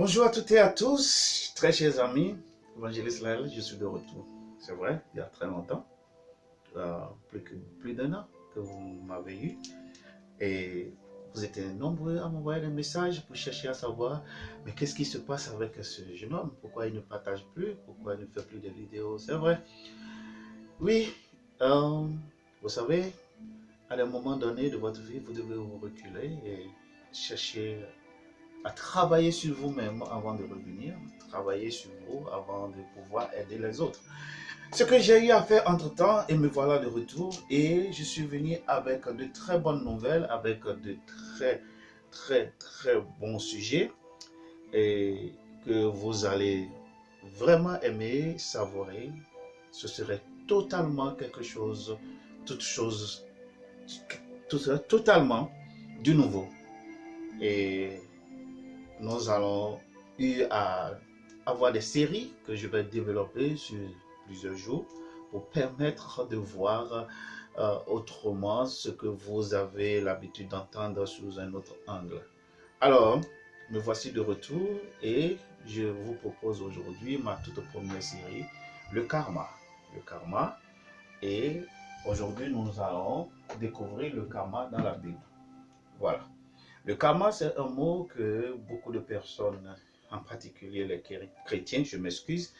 Bonjour à toutes et à tous, très chers amis, évangéliste Laël, je suis de retour. C'est vrai, il y a très longtemps, plus d'un an que vous m'avez eu. Et vous étiez nombreux à m'envoyer des messages pour chercher à savoir, mais qu'est-ce qui se passe avec ce jeune homme? Pourquoi il ne partage plus? Pourquoi il ne fait plus de vidéos? C'est vrai. Oui, vous savez, à un moment donné de votre vie, vous devez vous reculer et chercher à travailler sur vous-même avant de revenir, travailler sur vous avant de pouvoir aider les autres. Ce que j'ai eu à faire entre-temps, et me voilà de retour, et je suis venu avec de très bonnes nouvelles, avec de très bons sujets, et que vous allez vraiment aimer, savourer. Ce serait totalement quelque chose, toute chose, totalement du nouveau. Et nous allons eu à avoir des séries que je vais développer sur plusieurs jours pour permettre de voir autrement ce que vous avez l'habitude d'entendre sous un autre angle. Alors, me voici de retour et je vous propose aujourd'hui ma toute première série, le karma. Le karma. Et aujourd'hui, nous allons découvrir le karma dans la Bible. Voilà. Le karma, c'est un mot que beaucoup de personnes, en particulier les chrétiens, je m'excuse,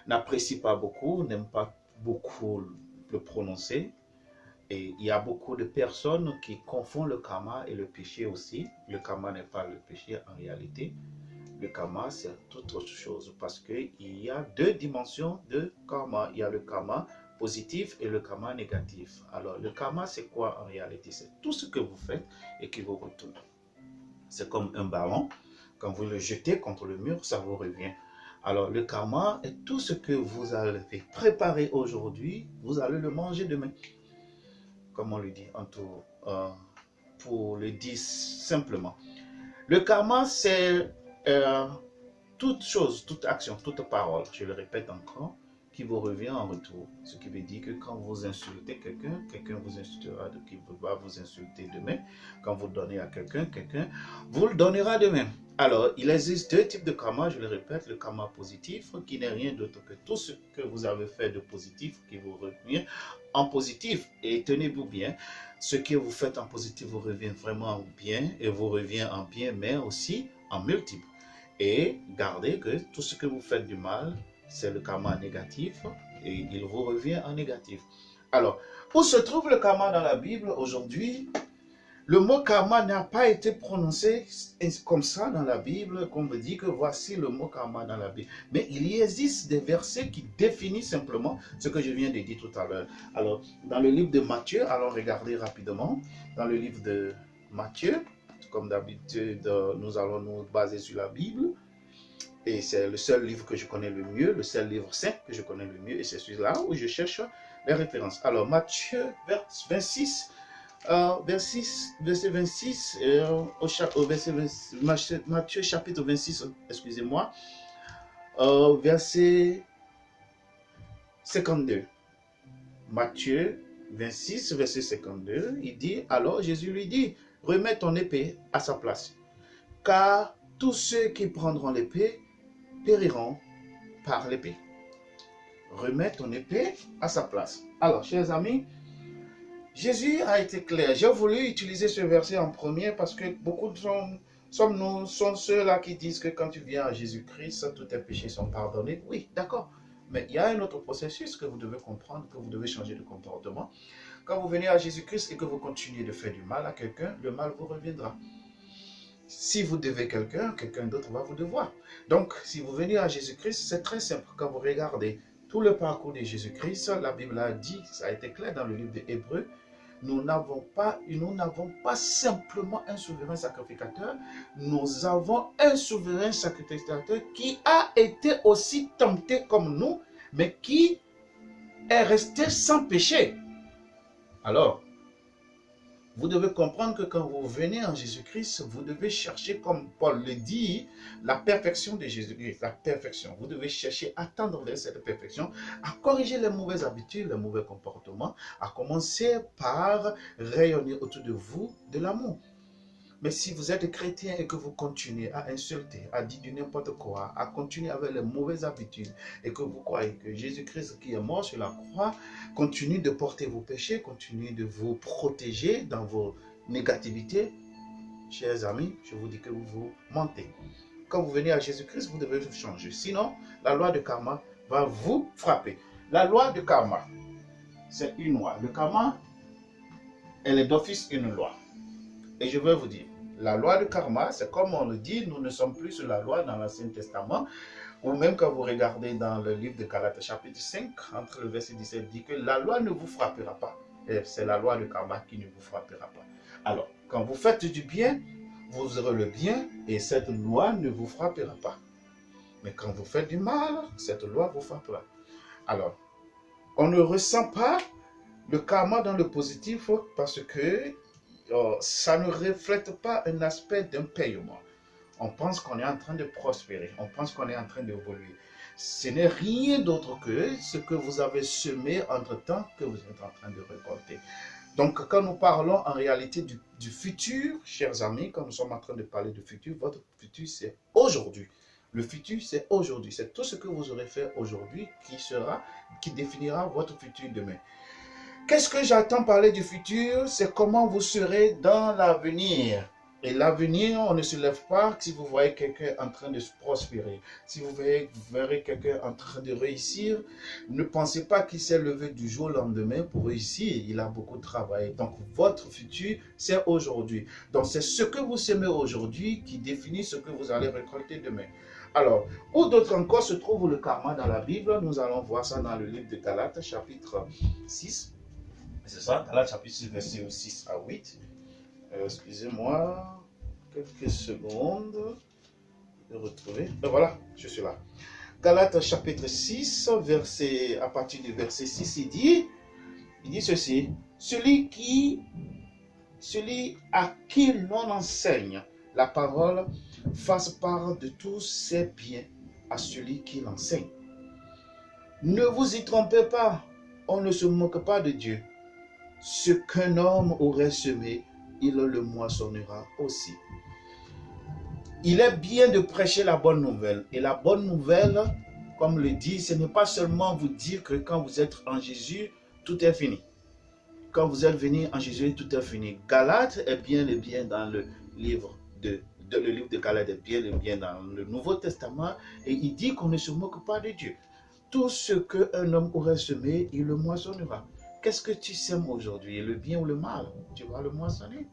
n'apprécient pas beaucoup, n'aiment pas beaucoup le prononcer. Et il y a beaucoup de personnes qui confondent le karma et le péché aussi. Le karma n'est pas le péché en réalité. Le karma, c'est toute autre chose parce qu'il y a deux dimensions de karma. Il y a le karma positif et le karma négatif. Alors, le karma, c'est quoi en réalité? C'est tout ce que vous faites et qui vous retourne. C'est comme un ballon. Quand vous le jetez contre le mur, ça vous revient. Alors, le karma est tout ce que vous avez préparé aujourd'hui, vous allez le manger demain. Comme on le dit en tout, pour le dire simplement. Le karma, c'est toute chose, toute action, toute parole, je le répète encore, qui vous revient en retour. Ce qui veut dire que quand vous insultez quelqu'un, quelqu'un vous insultera, qui va vous insulter demain. Quand vous donnez à quelqu'un, quelqu'un vous le donnera demain. Alors, il existe deux types de karma, je le répète, le karma positif, qui n'est rien d'autre que tout ce que vous avez fait de positif, qui vous revient en positif. Et tenez-vous bien, ce que vous faites en positif vous revient vraiment bien, et vous revient en bien, mais aussi en multiple. Et gardez que tout ce que vous faites du mal, c'est le karma négatif et il vous revient en négatif. Alors, où se trouve le karma dans la Bible aujourd'hui? Le mot karma n'a pas été prononcé comme ça dans la Bible, qu'on me dit que voici le mot karma dans la Bible. Mais il y existe des versets qui définissent simplement ce que je viens de dire tout à l'heure. Alors, dans le livre de Matthieu, allons regarder rapidement. Dans le livre de Matthieu, comme d'habitude, nous allons nous baser sur la Bible. Et c'est le seul livre que je connais le mieux, le seul livre saint que je connais le mieux. Et c'est celui-là où je cherche les références. Alors, Matthieu, verset 26, Matthieu chapitre 26, excusez-moi, verset 52. Matthieu 26, verset 52, il dit, alors Jésus lui dit, remets ton épée à sa place, car tous ceux qui prendront l'épée périront par l'épée. Remets ton épée à sa place. Alors, chers amis, Jésus a été clair. J'ai voulu utiliser ce verset en premier parce que beaucoup sont ceux-là qui disent que quand tu viens à Jésus-Christ, tous tes péchés sont pardonnés. Oui, d'accord. Mais il y a un autre processus que vous devez comprendre, que vous devez changer de comportement. Quand vous venez à Jésus-Christ et que vous continuez de faire du mal à quelqu'un, le mal vous reviendra. Si vous devez quelqu'un, quelqu'un d'autre va vous devoir. Donc, si vous venez à Jésus-Christ, c'est très simple. Quand vous regardez tout le parcours de Jésus-Christ, la Bible a dit, ça a été clair dans le livre des Hébreux, nous n'avons pas simplement un souverain sacrificateur, nous avons un souverain sacrificateur qui a été aussi tenté comme nous, mais qui est resté sans péché. Alors, vous devez comprendre que quand vous venez en Jésus-Christ, vous devez chercher, comme Paul le dit, la perfection de Jésus-Christ, la perfection. Vous devez chercher à tendre vers cette perfection, à corriger les mauvaises habitudes, les mauvais comportements, à commencer par rayonner autour de vous de l'amour. Mais si vous êtes chrétien et que vous continuez à insulter, à dire du n'importe quoi, à continuer avec les mauvaises habitudes, et que vous croyez que Jésus-Christ qui est mort sur la croix continue de porter vos péchés, continue de vous protéger dans vos négativités, chers amis, je vous dis que vous mentez. Quand vous venez à Jésus-Christ, vous devez vous changer. Sinon, la loi de karma va vous frapper. La loi de karma, c'est une loi. Le karma, elle est d'office une loi. Et je vais vous dire, la loi de karma, c'est comme on le dit, nous ne sommes plus sur la loi dans l'Ancien Testament, ou même quand vous regardez dans le livre de Galates chapitre 5, entre le verset 17, dit que la loi ne vous frappera pas. C'est la loi de karma qui ne vous frappera pas. Alors, quand vous faites du bien, vous aurez le bien et cette loi ne vous frappera pas. Mais quand vous faites du mal, cette loi vous frappera. Alors, on ne ressent pas le karma dans le positif parce que ça ne reflète pas un aspect d'un paiement. On pense qu'on est en train de prospérer, on pense qu'on est en train d'évoluer. Ce n'est rien d'autre que ce que vous avez semé entre-temps que vous êtes en train de récolter. Donc, quand nous parlons en réalité du futur, chers amis, quand nous sommes en train de parler du futur, votre futur, c'est aujourd'hui. Le futur, c'est aujourd'hui. C'est tout ce que vous aurez fait aujourd'hui qui définira votre futur demain. Qu'est-ce que j'entends parler du futur? C'est comment vous serez dans l'avenir. Et l'avenir, on ne se lève pas si vous voyez quelqu'un en train de se prospérer. Si vous verrez quelqu'un en train de réussir, ne pensez pas qu'il s'est levé du jour au lendemain pour réussir. Il a beaucoup travaillé. Donc, votre futur, c'est aujourd'hui. Donc, c'est ce que vous semez aujourd'hui qui définit ce que vous allez récolter demain. Alors, où d'autre encore se trouve le karma dans la Bible? Nous allons voir ça dans le livre de Galates, chapitre 6. C'est ça, Galates, chapitre 6, versets 6 à 8. Excusez-moi, quelques secondes de retrouver. Et voilà, je suis là. Galates chapitre 6, à partir du verset 6, il dit ceci. Celui à qui l'on enseigne la parole fasse part de tous ses biens à celui qui l'enseigne. Ne vous y trompez pas, on ne se moque pas de Dieu. Ce qu'un homme aurait semé, il le moissonnera aussi. Il est bien de prêcher la bonne nouvelle. Et la bonne nouvelle, comme le dit, ce n'est pas seulement vous dire que quand vous êtes en Jésus, tout est fini. Quand vous êtes venu en Jésus, tout est fini. Galates est bien le bien dans le livre de Galates est bien le bien dans le Nouveau Testament. Et il dit qu'on ne se moque pas de Dieu. Tout ce qu'un homme aurait semé, il le moissonnera. Qu'est-ce que tu sèmes aujourd'hui? Le bien ou le mal? Tu vas le moissonner.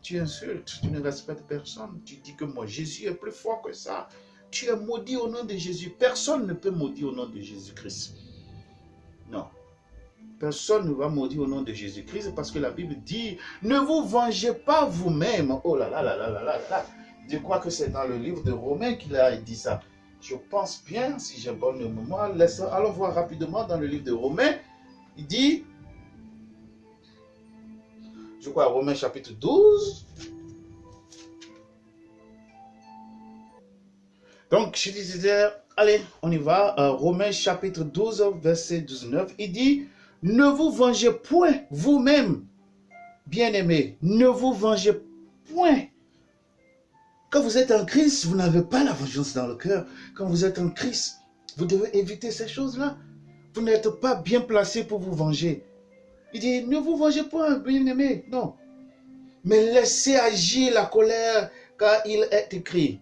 Tu insultes, tu ne respectes personne. Tu dis que moi, Jésus est plus fort que ça. Tu es maudit au nom de Jésus. Personne ne peut maudire au nom de Jésus-Christ. Non. Personne ne va maudire au nom de Jésus-Christ parce que la Bible dit, ne vous vengez pas vous-même. Oh là là là là là là là. Je crois que c'est dans le livre de Romains qu'il a dit ça. Je pense bien, si j'ai bonne mémoire. Allons voir rapidement dans le livre de Romains. Il dit, je crois, Romains chapitre 12. Donc, je disais, allez, on y va. Romains chapitre 12, verset 19. Il dit, ne vous vengez point vous-même, bien-aimés. Ne vous vengez point. Quand vous êtes en Christ, vous n'avez pas la vengeance dans le cœur. Quand vous êtes en Christ, vous devez éviter ces choses-là. Vous n'êtes pas bien placé pour vous venger. Il dit, ne vous vengez point, bien-aimés. Non. Mais laissez agir la colère, car il est écrit,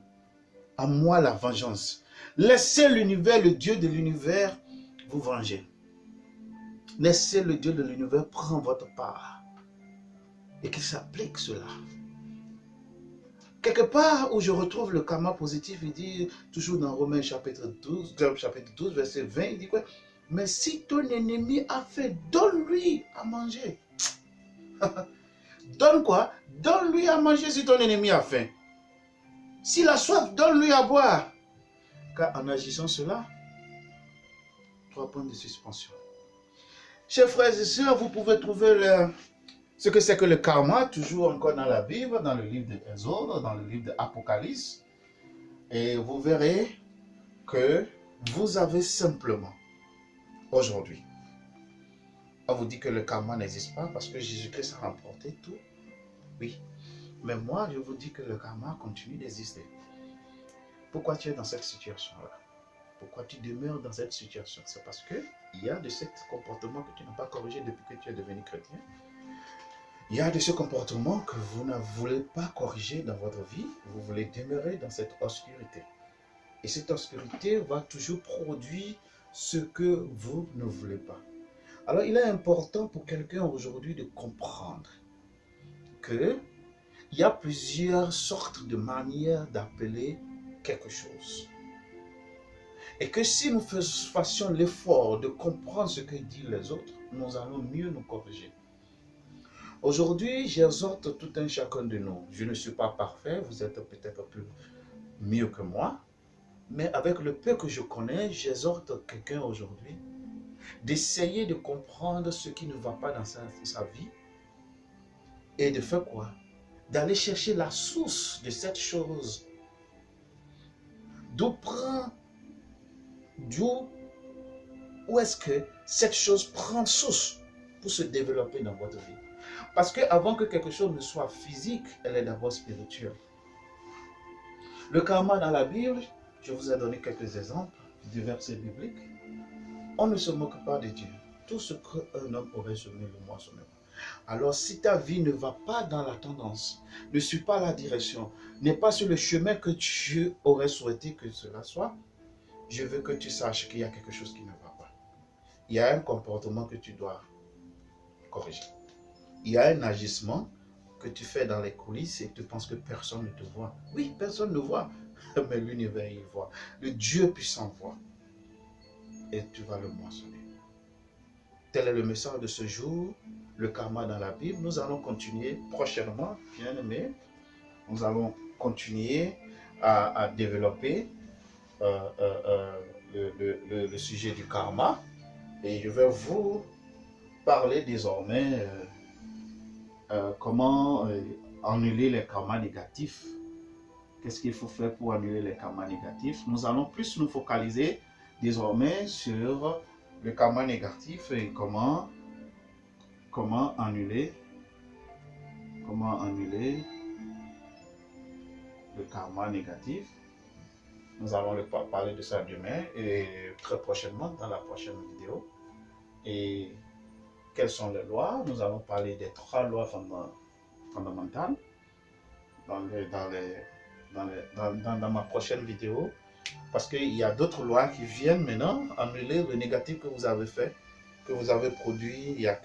à moi la vengeance. Laissez l'univers, le Dieu de l'univers, vous venger. Laissez le Dieu de l'univers prendre votre part. Et qu'il s'applique cela. Quelque part où je retrouve le karma positif, il dit, toujours dans Romains chapitre 12, verset 20, il dit quoi? Mais si ton ennemi a faim, donne-lui à manger. Donne quoi? Donne-lui à manger si ton ennemi a faim. S'il a soif, donne-lui à boire. Car en agissant cela, 3 points de suspension. Chers frères et sœurs, vous pouvez trouver ce que c'est que le karma, toujours encore dans la Bible, dans le livre de Exode, dans le livre de Apocalypse. Et vous verrez que vous avez simplement, aujourd'hui, on vous dit que le karma n'existe pas parce que Jésus-Christ a remporté tout. Oui. Mais moi, je vous dis que le karma continue d'exister. Pourquoi tu es dans cette situation-là? Pourquoi tu demeures dans cette situation? C'est parce qu'il y a de ces comportements que tu n'as pas corrigé depuis que tu es devenu chrétien. Il y a de ce comportement que vous ne voulez pas corriger dans votre vie. Vous voulez demeurer dans cette obscurité. Et cette obscurité va toujours produire ce que vous ne voulez pas. Alors, il est important pour quelqu'un aujourd'hui de comprendre qu'il y a plusieurs sortes de manières d'appeler quelque chose. Et que si nous fassions l'effort de comprendre ce que disent les autres, nous allons mieux nous corriger. Aujourd'hui, j'exhorte tout un chacun de nous. Je ne suis pas parfait, vous êtes peut-être mieux que moi. Mais avec le peu que je connais, j'exhorte quelqu'un aujourd'hui d'essayer de comprendre ce qui ne va pas dans sa vie. Et de faire quoi? D'aller chercher la source de cette chose. Où est-ce que cette chose prend source pour se développer dans votre vie? Parce qu'avant que quelque chose ne soit physique, elle est d'abord spirituelle. Le karma dans la Bible, je vous ai donné quelques exemples de versets bibliques. On ne se moque pas de Dieu. Tout ce qu'un homme aurait semé, le moissonnera. Alors si ta vie ne va pas dans la tendance, ne suit pas la direction, n'est pas sur le chemin que Dieu aurait souhaité que cela soit, je veux que tu saches qu'il y a quelque chose qui ne va pas. Il y a un comportement que tu dois corriger. Il y a un agissement que tu fais dans les coulisses et tu penses que personne ne te voit. Oui, personne ne voit, mais l'univers il voit. Le Dieu puissant voit. Et tu vas le moissonner. Tel est le message de ce jour, le karma dans la Bible. Nous allons continuer prochainement, bien aimé. Nous allons continuer à développer le sujet du karma. Et je vais vous parler désormais comment annuler les karmas négatifs. Qu'est-ce qu'il faut faire pour annuler les karmas négatifs? Nous allons plus nous focaliser désormais sur le karma négatif et comment annuler le karma négatif. Nous allons parler de ça demain et très prochainement dans la prochaine vidéo. Et quelles sont les lois? Nous allons parler des 3 lois fondamentales dans ma prochaine vidéo. Parce qu'il y a d'autres lois qui viennent maintenant annuler le négatif que vous avez fait, que vous avez produit il y a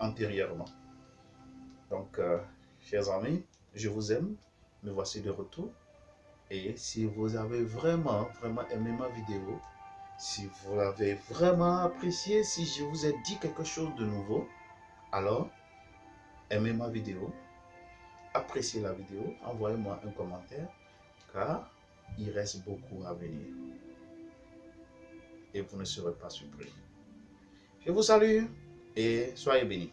antérieurement. Donc, chers amis, je vous aime, me voici de retour. Et si vous avez vraiment aimé ma vidéo, si vous l'avez vraiment apprécié, si je vous ai dit quelque chose de nouveau, alors aimez ma vidéo, appréciez la vidéo, envoyez-moi un commentaire, car il reste beaucoup à venir. Et vous ne serez pas surpris. Je vous salue et soyez bénis.